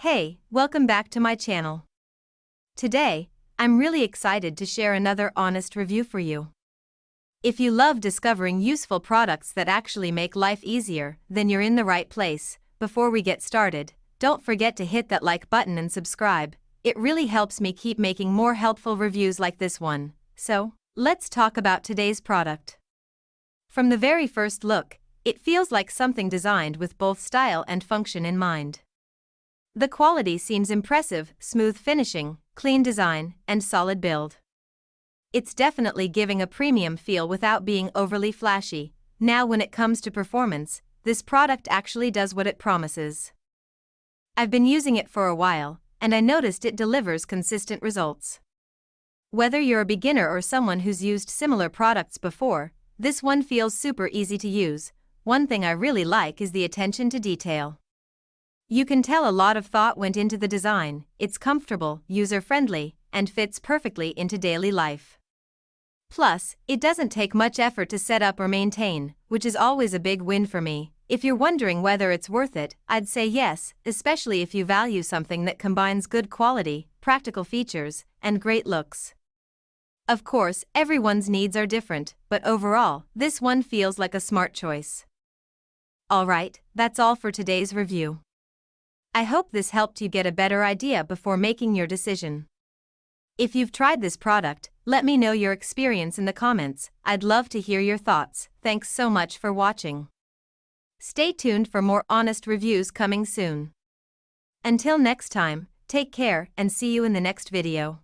Hey, welcome back to my channel. Today, I'm really excited to share another honest review for you. If you love discovering useful products that actually make life easier, then you're in the right place. Before we get started, don't forget to hit that like button and subscribe. It really helps me keep making more helpful reviews like this one. So, let's talk about today's product. From the very first look, it feels like something designed with both style and function in mind. The quality seems impressive: smooth finishing, clean design, and solid build. It's definitely giving a premium feel without being overly flashy. Now, when it comes to performance, this product actually does what it promises. I've been using it for a while, and I noticed it delivers consistent results. Whether you're a beginner or someone who's used similar products before, this one feels super easy to use. One thing I really like is the attention to detail. You can tell a lot of thought went into the design. It's comfortable, user-friendly, and fits perfectly into daily life. Plus, it doesn't take much effort to set up or maintain, which is always a big win for me. If you're wondering whether it's worth it, I'd say yes, especially if you value something that combines good quality, practical features, and great looks. Of course, everyone's needs are different, but overall, this one feels like a smart choice. Alright, that's all for today's review. I hope this helped you get a better idea before making your decision. If you've tried this product, let me know your experience in the comments. I'd love to hear your thoughts. Thanks so much for watching. Stay tuned for more honest reviews coming soon. Until next time, take care and see you in the next video.